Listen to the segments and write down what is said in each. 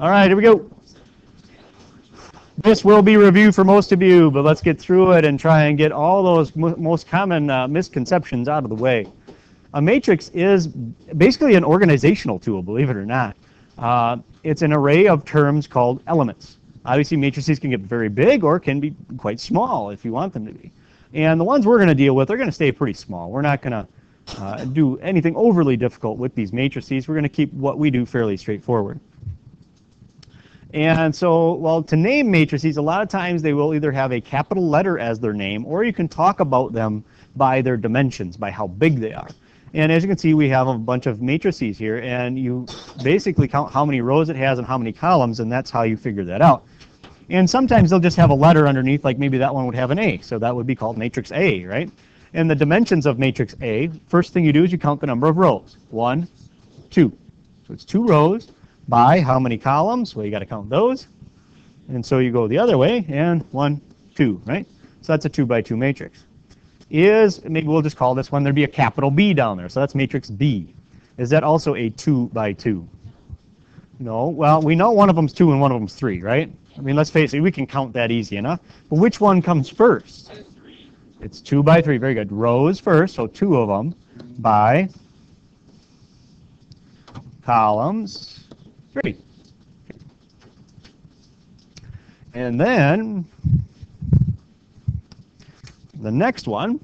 All right, here we go. This will be review for most of you, but let's get through it and try and get all those most common misconceptions out of the way. A matrix is basically an organizational tool, believe it or not. It's an array of terms called elements. Obviously, matrices can get very big or can be quite small if you want them to be. And the ones we're going to deal with are going to stay pretty small. We're not going to do anything overly difficult with these matrices. We're going to keep what we do fairly straightforward. And so, well, to name matrices, a lot of times they will either have a capital letter as their name, or you can talk about them by their dimensions, by how big they are. And as you can see, we have a bunch of matrices here, and you basically count how many rows it has and how many columns, and that's how you figure that out. And sometimes they'll just have a letter underneath, like maybe that one would have an A, so that would be called matrix A, right? And the dimensions of matrix A, first thing you do is you count the number of rows. 1, 2. So it's 2 rows. By how many columns? Well, you got to count those. And so you go the other way, and 1, 2, right? So that's a 2 by 2 matrix. Maybe we'll just call this one, there'd be a capital B down there. So that's matrix B. Is that also a 2 by 2? No. Well, we know one of them's 2 and one of them's 3, right? I mean, let's face it, we can count that easy enough. But which one comes first? It's 2 by 3. Very good. Rows first, so 2 of them, by columns 3. And then the next one,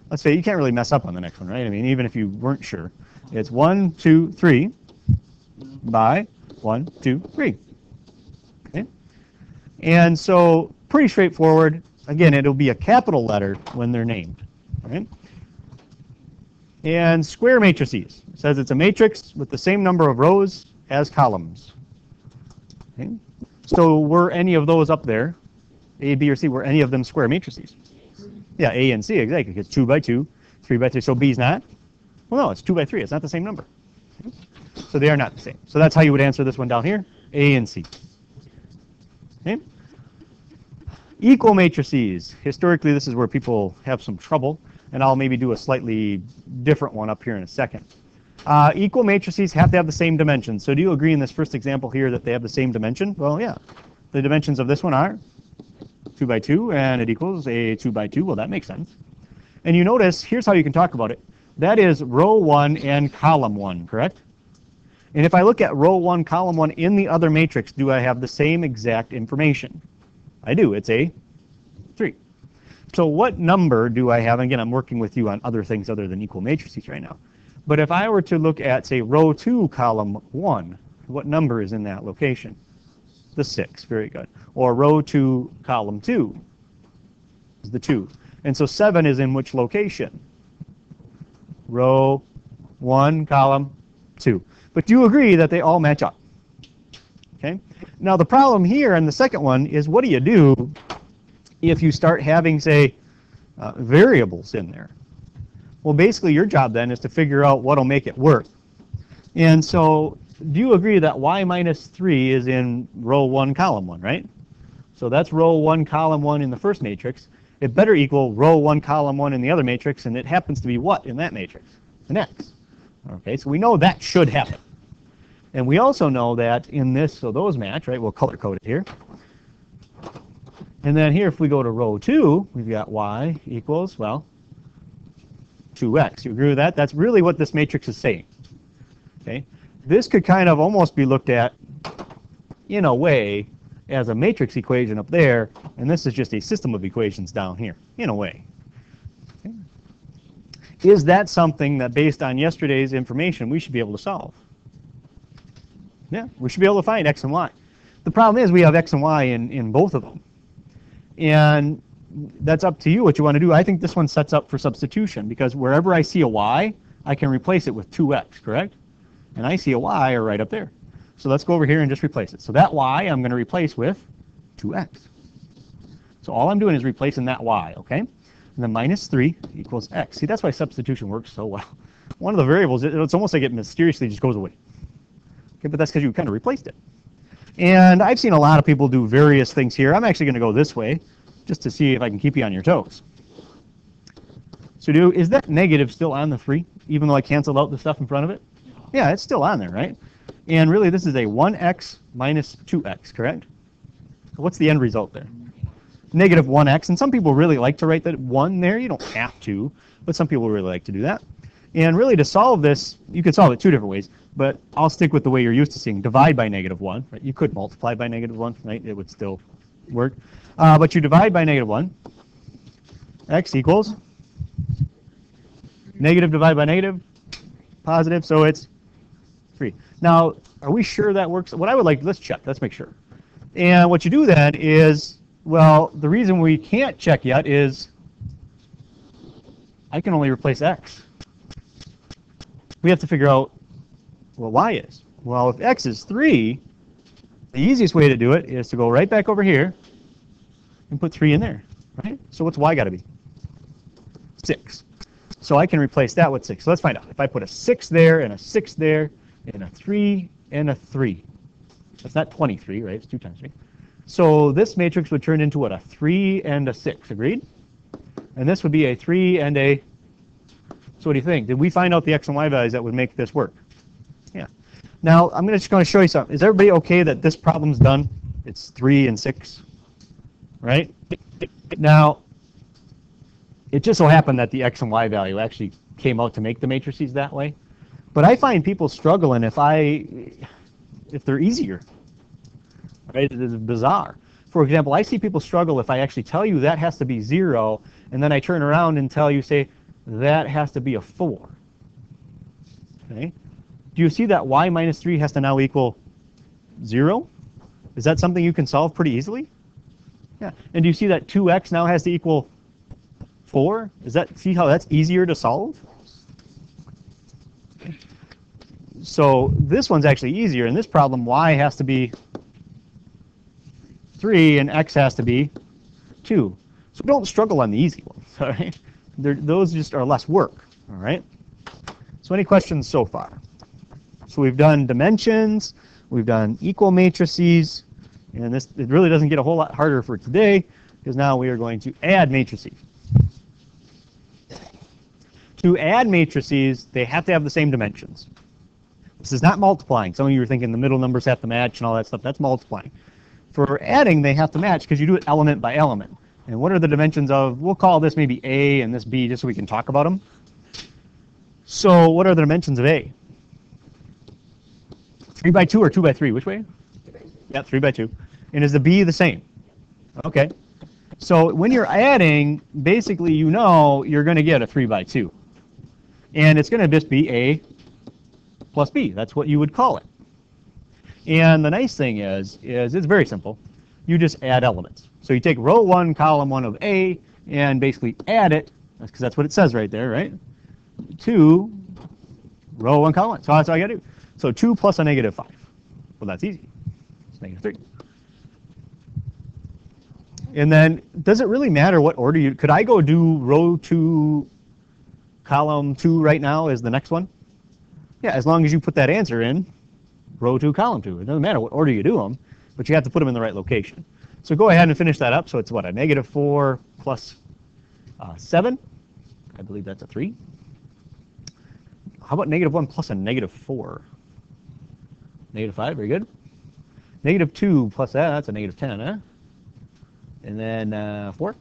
let's say you can't really mess up on the next one, right? I mean, even if you weren't sure. It's 1, 2, 3 by 1, 2, 3. Okay? And so pretty straightforward. Again, it'll be a capital letter when they're named. Right? And square matrices. It says it's a matrix with the same number of rows as columns. Okay? So were any of those up there, A, B, or C, were any of them square matrices? Yeah, A and C, exactly. It's 2 by 2, 3 by 3. So B's not? Well, no, it's 2 by 3. It's not the same number. Okay? So they are not the same. So that's how you would answer this one down here, A and C. Okay? Equal matrices. Historically, this is where people have some trouble, and I'll maybe do a slightly different one up here in a second. Equal matrices have to have the same dimensions. So do you agree in this first example here that they have the same dimension? Well, yeah. The dimensions of this one are 2 by 2, and it equals a 2 by 2. Well, that makes sense. And you notice, here's how you can talk about it. That is row 1 and column 1, correct? And if I look at row 1, column 1 in the other matrix, do I have the same exact information? I do. It's a 3. So what number do I have? Again, I'm working with you on other things other than equal matrices right now. But if I were to look at, say, row 2, column 1, what number is in that location? The 6. Very good. Or row 2, column 2 is the 2. And so 7 is in which location? Row 1, column 2. But do you agree that they all match up? Okay. Now the problem here in the second one is, what do you do if you start having, say, variables in there? Well, basically your job then is to figure out what will make it work. And so do you agree that y minus 3 is in row 1, column 1, right? So that's row 1, column 1 in the first matrix. It better equal row 1, column 1 in the other matrix, and it happens to be what in that matrix? An x. Okay, so we know that should happen. And we also know that in this, so those match, right? We'll color code it here. And then here, if we go to row 2, we've got y equals, well, 2x. You agree with that? That's really what this matrix is saying. Okay, this could kind of almost be looked at, in a way, as a matrix equation up there, and this is just a system of equations down here, in a way. Okay. Is that something that, based on yesterday's information, we should be able to solve? Yeah, we should be able to find x and y. The problem is we have x and y in both of them. And that's up to you what you want to do. I think this one sets up for substitution, because wherever I see a y, I can replace it with 2x, correct? And I see a y are right up there. So let's go over here and just replace it. So that y I'm going to replace with 2x. So all I'm doing is replacing that y, okay? And then minus 3 equals x. See, that's why substitution works so well. One of the variables, it's almost like it mysteriously just goes away. Okay, but that's because you kind of replaced it. And I've seen a lot of people do various things here. I'm actually going to go this way, just to see if I can keep you on your toes. So is that negative still on the 3, even though I canceled out the stuff in front of it? Yeah, it's still on there, right? And really, this is a 1x minus 2x, correct? So what's the end result there? Negative 1x. And some people really like to write that 1 there. You don't have to, but some people really like to do that. And really, to solve this, you could solve it two different ways, but I'll stick with the way you're used to seeing. Divide by negative 1. Right? You could multiply by negative 1, right? It would still work. But you divide by negative 1. X equals negative divided by negative, positive, so it's 3. Now, are we sure that works? What I would like, let's check. Let's make sure. And what you do then is, well, the reason we can't check yet is I can only replace x. We have to figure out what y is. Well, if x is 3, the easiest way to do it is to go right back over here and put 3 in there, right? So what's y got to be? 6. So I can replace that with 6. So let's find out. If I put a 6 there and a 6 there and a 3 and a 3, that's not 23, right? It's 2 times 3. So this matrix would turn into what? A 3 and a 6, agreed? And this would be a 3 and a... So what do you think? Did we find out the x and y values that would make this work? Yeah. Now, I'm just going to show you something. Is everybody okay that this problem's done? It's 3 and 6, right? Now, it just so happened that the x and y value actually came out to make the matrices that way. But I find people struggling if they're easier. Right? It is bizarre. For example, I see people struggle if I actually tell you that has to be 0, and then I turn around and tell you, say, that has to be a 4. Okay? Do you see that y minus 3 has to now equal 0? Is that something you can solve pretty easily? Yeah. And do you see that 2x now has to equal 4? See how that's easier to solve? So this one's actually easier. In this problem, y has to be 3 and x has to be 2. So don't struggle on the easy ones, all right? Those just are less work, all right? So any questions so far? So we've done dimensions, we've done equal matrices, and it really doesn't get a whole lot harder for today because now we are going to add matrices. To add matrices, they have to have the same dimensions. This is not multiplying. Some of you are thinking the middle numbers have to match and all that stuff. That's multiplying. For adding, they have to match because you do it element by element. And what are the dimensions of, we'll call this maybe A and this B just so we can talk about them. So what are the dimensions of A? 3 by 2 or 2 by 3? Which way? Yeah, 3 by 2. And is the B the same? Okay. So when you're adding, basically you know you're going to get a 3 by 2. And it's going to just be A plus B. That's what you would call it. And the nice thing is it's very simple. You just add elements. So you take row 1, column 1 of A, and basically add it, because that's what it says right there, right? To row 1, column 1. So that's all I got to do. So 2 plus a negative 5. Well, that's easy. It's negative 3. And then, does it really matter what order you... Could I go do row 2, column 2 right now as the next one? Yeah, as long as you put that answer in row 2, column 2. It doesn't matter what order you do them, but you have to put them in the right location. So go ahead and finish that up. So it's what, a negative 4 plus 7? I believe that's a 3. How about negative 1 plus a negative 4? Negative 5, very good. Negative 2 plus that, that's a negative 10, huh? And then 4,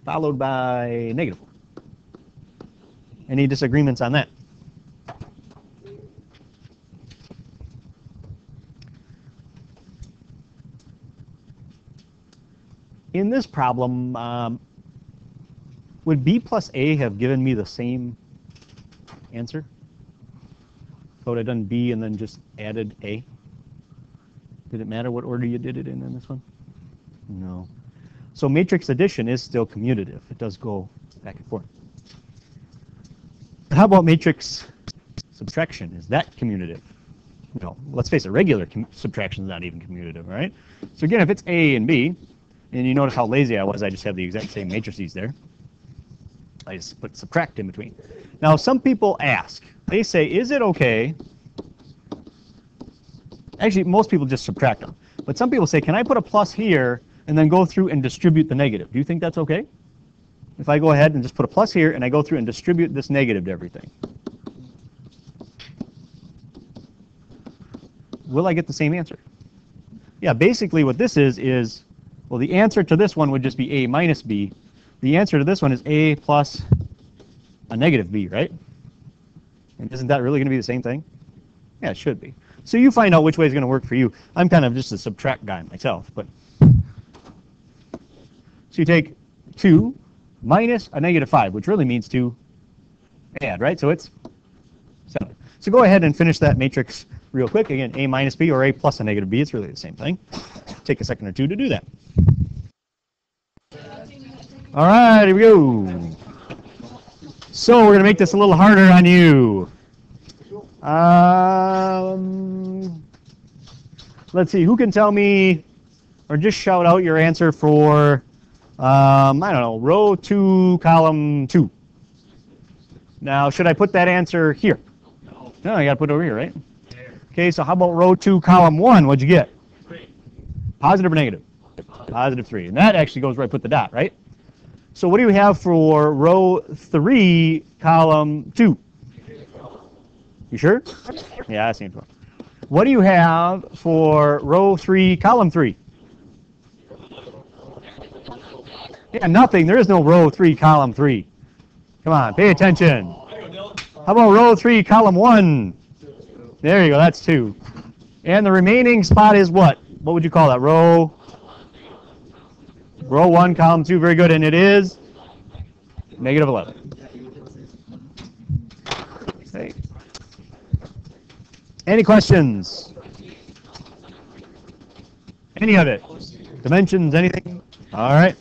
followed by negative 4. Any disagreements on that? In this problem, would B plus A have given me the same answer? So would I have done B and then just added A? Did it matter what order you did it in this one? No. So matrix addition is still commutative. It does go back and forth. How about matrix subtraction? Is that commutative? No. Let's face it, regular subtraction is not even commutative, right? So again, if it's A and B, and you notice how lazy I was, I just have the exact same matrices there. I just put subtract in between. Now, some people ask, they say, is it okay? Actually, most people just subtract them. But some people say, can I put a plus here and then go through and distribute the negative? Do you think that's okay? If I go ahead and just put a plus here and I go through and distribute this negative to everything. will I get the same answer? Yeah, basically what this is, well, the answer to this one would just be a minus b. The answer to this one is a plus a negative b, right? And isn't that really going to be the same thing? Yeah, it should be. So you find out which way is going to work for you. I'm kind of just a subtract guy myself, but so you take 2 minus a negative 5, which really means to add, right? So it's 7. So go ahead and finish that matrix real quick. Again, a minus b or a plus a negative b. It's really the same thing. Take a second or two to do that. All right, here we go. So we're going to make this a little harder on you. Let's see, who can tell me, or just shout out your answer for, I don't know, row 2, column 2. Now, should I put that answer here? No, I got to put it over here, right? Okay, so how about row 2, column 1? What'd you get? 3. Positive or negative? Positive 3. And that actually goes where I put the dot, right? So what do you have for row 3, column 2? You sure? Yeah, that seems right. What do you have for row 3, column 3? Yeah, nothing. There is no row 3, column 3. Come on, pay attention. How about row 3, column 1? There you go, that's 2. And the remaining spot is what? What would you call that? Row 1, column 2. Very good. And it is negative 11. Okay. Any questions? Any of it? Dimensions, anything? All right.